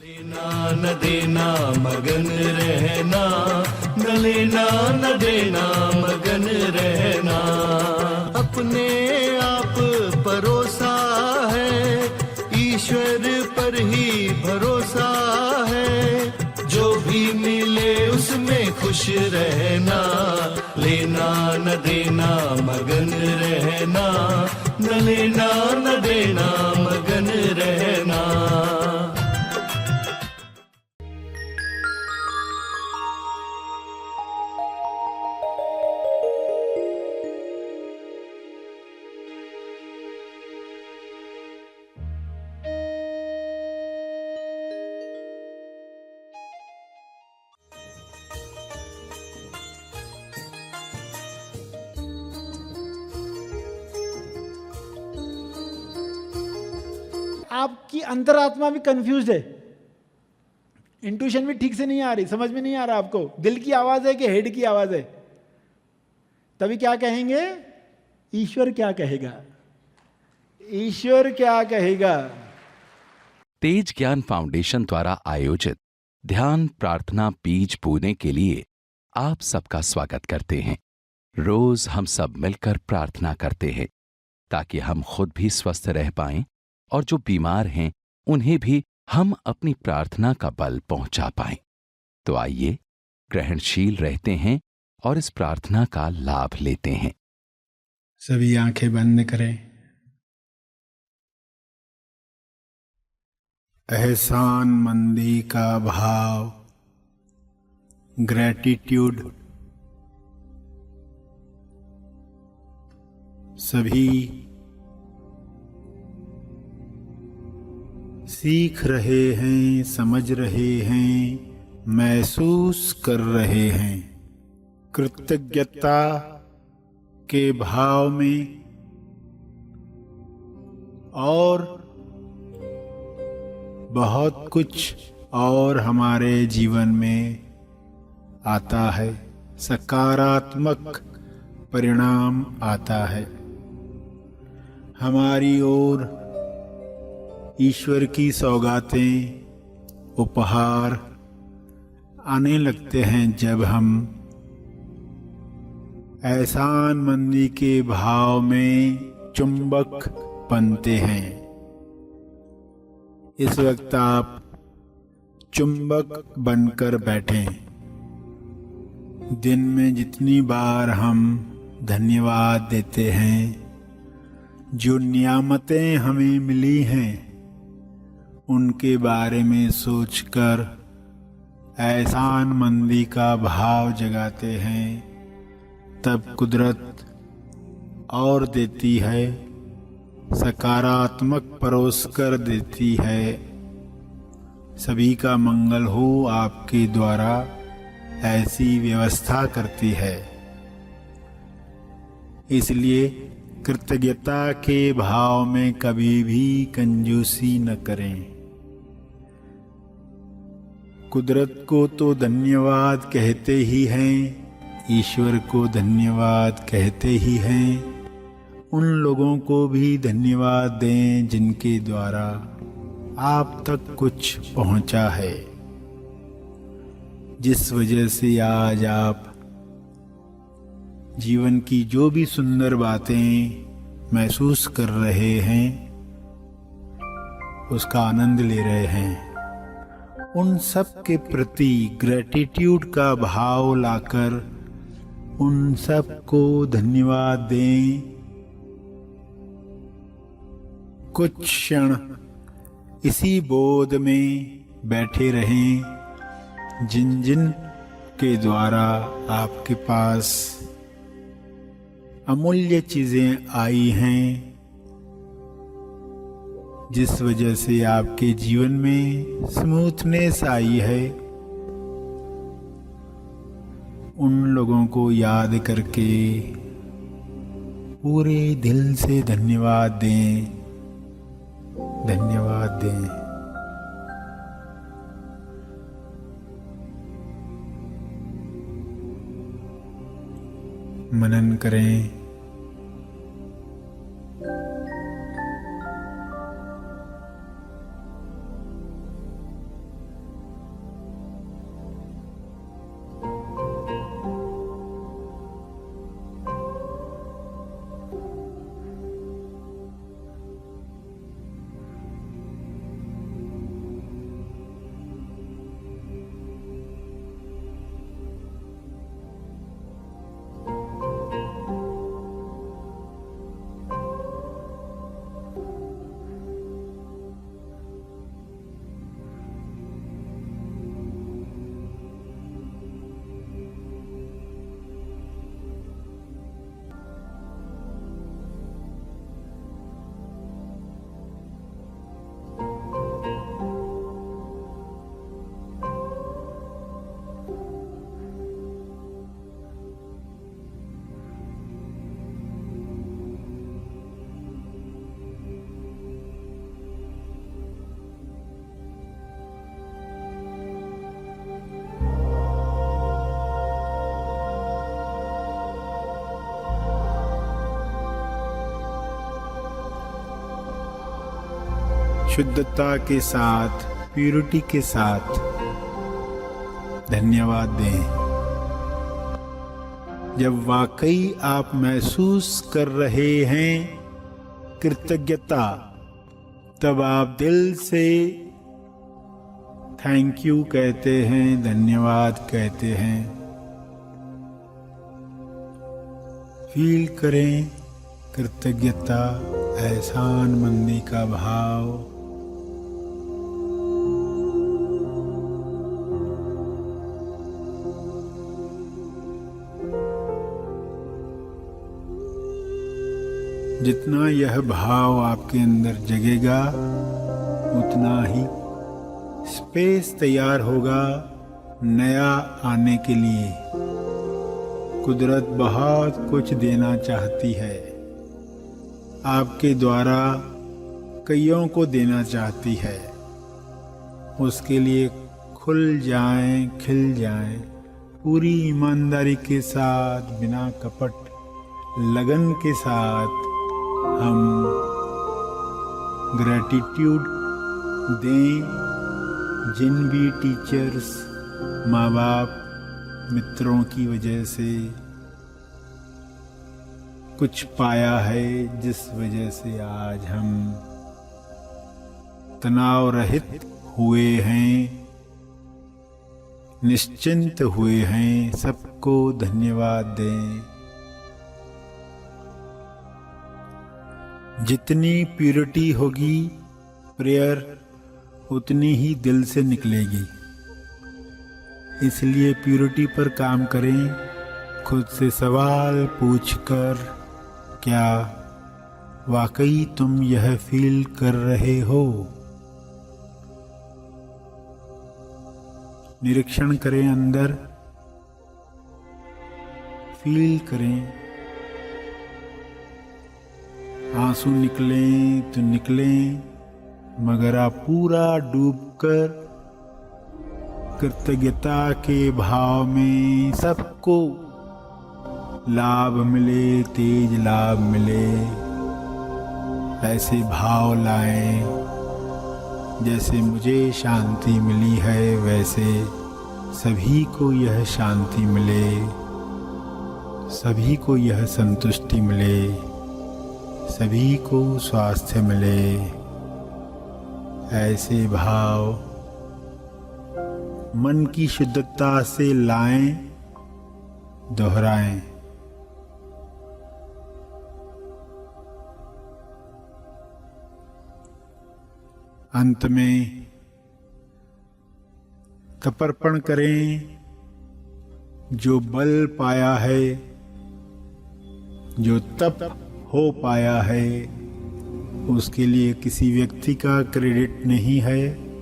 लेना न देना मगन रहना, न लेना न देना मगन रहना। अपने आप परोसा है, ईश्वर पर ही भरोसा है। जो भी मिले उसमें खुश रहना, लेना न देना मगन रहना, न लेना न देना मगन रहना। आपकी अंतरात्मा भी कंफ्यूज है, इंट्यूशन भी ठीक से नहीं आ रही, समझ में नहीं आ रहा आपको दिल की आवाज है कि हेड की आवाज है। तभी क्या कहेंगे, ईश्वर क्या कहेगा, ईश्वर क्या कहेगा। तेज ज्ञान फाउंडेशन द्वारा आयोजित ध्यान प्रार्थना बीज बोने के लिए आप सबका स्वागत करते हैं। रोज हम सब मिलकर प्रार्थना करते हैं ताकि हम खुद भी स्वस्थ रह पाएं और जो बीमार हैं उन्हें भी हम अपनी प्रार्थना का बल पहुंचा पाएं। तो आइए ग्रहणशील रहते हैं और इस प्रार्थना का लाभ लेते हैं। सभी आंखें बंद करें। एहसान मंदी का भाव, ग्रैटिट्यूड सभी सीख रहे हैं, समझ रहे हैं, महसूस कर रहे हैं। कृतज्ञता के भाव में और बहुत कुछ और हमारे जीवन में आता है, सकारात्मक परिणाम आता है। हमारी ओर ईश्वर की सौगातें, उपहार आने लगते हैं जब हम एहसानमंदी के भाव में चुंबक बनते हैं। इस वक्त आप चुंबक बनकर बैठें। दिन में जितनी बार हम धन्यवाद देते हैं, जो नियामतें हमें मिली हैं उनके बारे में सोचकर एहसानमंदी का भाव जगाते हैं, तब कुदरत और देती है, सकारात्मक परोस कर देती है। सभी का मंगल हो आपके द्वारा ऐसी व्यवस्था करती है। इसलिए कृतज्ञता के भाव में कभी भी कंजूसी न करें। कुदरत को तो धन्यवाद कहते ही हैं, ईश्वर को धन्यवाद कहते ही हैं। उन लोगों को भी धन्यवाद दें जिनके द्वारा आप तक कुछ पहुंचा है, जिस वजह से आज आप जीवन की जो भी सुंदर बातें महसूस कर रहे हैं उसका आनंद ले रहे हैं। उन सब के प्रति ग्रैटिट्यूड का भाव लाकर उन सब को धन्यवाद दें। कुछ क्षण इसी बोध में बैठे रहें जिन जिन के द्वारा आपके पास अमूल्य चीजें आई हैं, जिस वजह से आपके जीवन में स्मूथनेस आई है। उन लोगों को याद करके पूरे दिल से धन्यवाद दें, धन्यवाद दें। मनन करें। शुद्धता के साथ, प्यूरिटी के साथ धन्यवाद दें। जब वाकई आप महसूस कर रहे हैं कृतज्ञता, तब आप दिल से थैंक यू कहते हैं, धन्यवाद कहते हैं। फील करें कृतज्ञता, एहसानमंदी का भाव। जितना यह भाव आपके अंदर जगेगा, उतना ही स्पेस तैयार होगा नया आने के लिए। कुदरत बहुत कुछ देना चाहती है, आपके द्वारा कईयों को देना चाहती है। उसके लिए खुल जाएं, खिल जाएं, पूरी ईमानदारी के साथ, बिना कपट, लगन के साथ हम ग्रैटिट्यूड दें। जिन भी टीचर्स, माँ बाप, मित्रों की वजह से कुछ पाया है, जिस वजह से आज हम तनाव रहित हुए हैं, निश्चिंत हुए हैं, सबको धन्यवाद दें। जितनी प्यूरिटी होगी प्रेयर, उतनी ही दिल से निकलेगी। इसलिए प्यूरिटी पर काम करें। खुद से सवाल पूछकर, क्या वाकई तुम यह फील कर रहे हो? निरीक्षण करें अंदर, फील करें। आंसू निकलें तो निकलें, मगर आप पूरा डूबकर कृतज्ञता के भाव में सबको लाभ मिले, तेज लाभ मिले, ऐसे भाव लाएं। जैसे मुझे शांति मिली है, वैसे सभी को यह शांति मिले, सभी को यह संतुष्टि मिले, सभी को स्वास्थ्य मिले। ऐसे भाव मन की शुद्धता से लाएं, दोहराएं। अंत में तर्पण करें। जो बल पाया है, जो तप हो पाया है, उसके लिए किसी व्यक्ति का क्रेडिट नहीं है।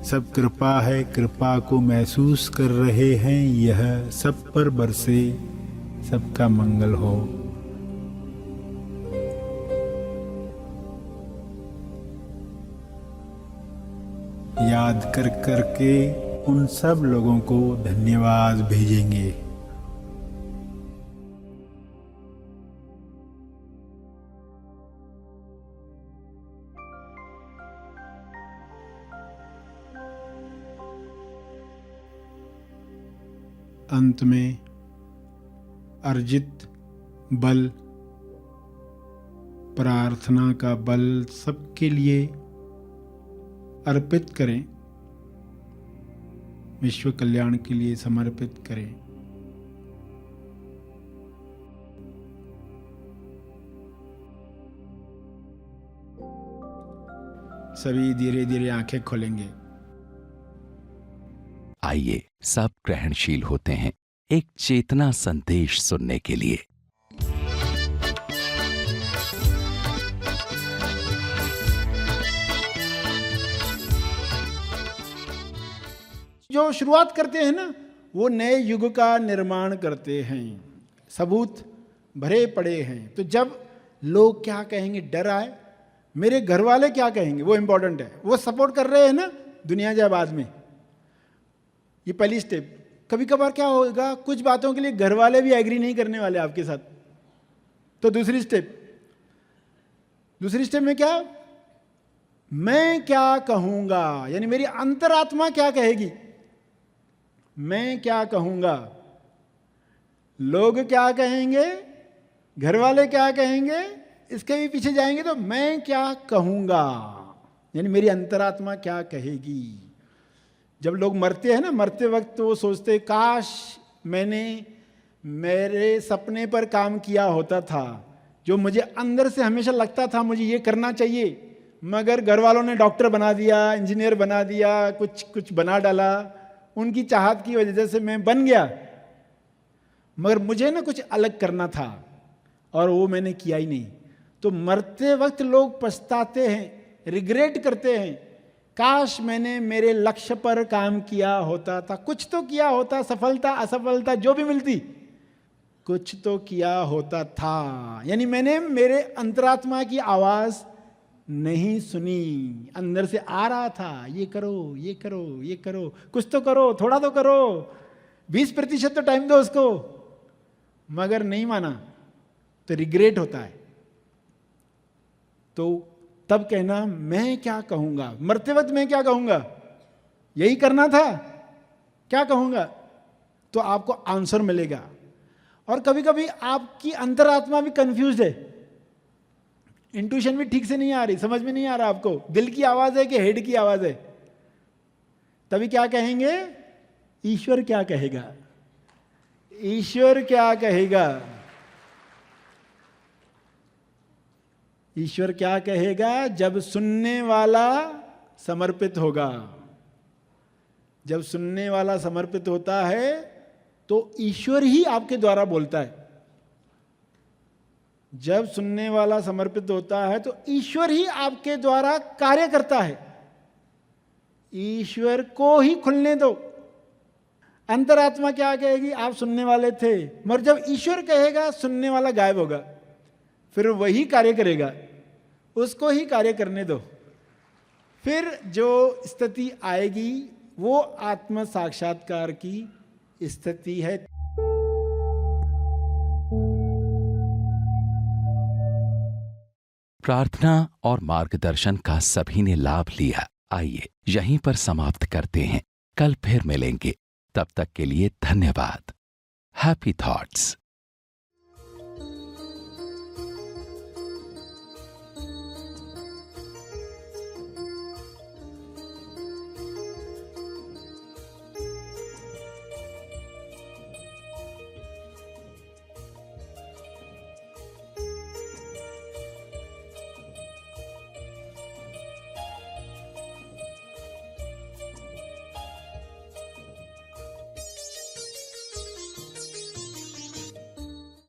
सब कृपा है, कृपा को महसूस कर रहे हैं। यह सब पर बरसे, सबका मंगल हो। याद कर करके उन सब लोगों को धन्यवाद भेजेंगे। अंत में अर्जित बल, प्रार्थना का बल सबके लिए अर्पित करें, विश्व कल्याण के लिए समर्पित करें। सभी धीरे धीरे आंखें खोलेंगे। आइए सब ग्रहणशील होते हैं एक चेतना संदेश सुनने के लिए। जो शुरुआत करते हैं ना, वो नए युग का निर्माण करते हैं। सबूत भरे पड़े हैं। तो जब लोग क्या कहेंगे डर आए, मेरे घर वाले क्या कहेंगे, वो इंपॉर्टेंट है। वो सपोर्ट कर रहे हैं ना, दुनिया जाए बाद में। ये पहली स्टेप। कभी कभार क्या होगा, कुछ बातों के लिए घर वाले भी एग्री नहीं करने वाले आपके साथ। तो दूसरी स्टेप में क्या, मैं क्या कहूंगा, यानी मेरी अंतरात्मा क्या कहेगी, मैं क्या कहूंगा, लोग क्या कहेंगे, घर वाले क्या कहेंगे, इसके भी पीछे जाएंगे तो मैं क्या कहूंगा, यानी मेरी अंतरात्मा क्या कहेगी। जब लोग मरते हैं ना, मरते वक्त तो वो सोचते काश मैंने मेरे सपने पर काम किया होता था, जो मुझे अंदर से हमेशा लगता था मुझे ये करना चाहिए, मगर घर वालों ने डॉक्टर बना दिया, इंजीनियर बना दिया, कुछ बना डाला, उनकी चाहत की वजह से मैं बन गया, मगर मुझे ना कुछ अलग करना था और वो मैंने किया ही नहीं। तो मरते वक्त लोग पछताते हैं, रिग्रेट करते हैं, काश मैंने मेरे लक्ष्य पर काम किया होता था, कुछ तो किया होता, सफलता असफलता जो भी मिलती, कुछ तो किया होता था। यानी मैंने मेरे अंतरात्मा की आवाज नहीं सुनी, अंदर से आ रहा था ये करो ये करो ये करो, कुछ तो करो, थोड़ा तो करो, 20% तो टाइम दो उसको, मगर नहीं माना तो रिग्रेट होता है। तो तब कहना मैं क्या कहूंगा, मरते वक्त मैं क्या कहूंगा, यही करना था, क्या कहूंगा, तो आपको आंसर मिलेगा। और कभी कभी आपकी अंतरात्मा भी कंफ्यूज है, इंट्यूशन भी ठीक से नहीं आ रही, समझ में नहीं आ रहा आपको दिल की आवाज है कि हेड की आवाज है, तभी क्या कहेंगे, ईश्वर क्या कहेगा, ईश्वर क्या कहेगा, ईश्वर क्या कहेगा। जब सुनने वाला समर्पित होगा, जब सुनने वाला समर्पित होता है तो ईश्वर ही आपके द्वारा बोलता है। जब सुनने वाला समर्पित होता है तो ईश्वर ही आपके द्वारा कार्य करता है। ईश्वर को ही खुलने दो। अंतरात्मा क्या कहेगी, आप सुनने वाले थे, मगर जब ईश्वर कहेगा सुनने वाला गायब होगा, फिर वही कार्य करेगा, उसको ही कार्य करने दो। फिर जो स्थिति आएगी वो आत्म साक्षात्कार की स्थिति है। प्रार्थना और मार्गदर्शन का सभी ने लाभ लिया। आइए यहीं पर समाप्त करते हैं, कल फिर मिलेंगे, तब तक के लिए धन्यवाद। Happy thoughts.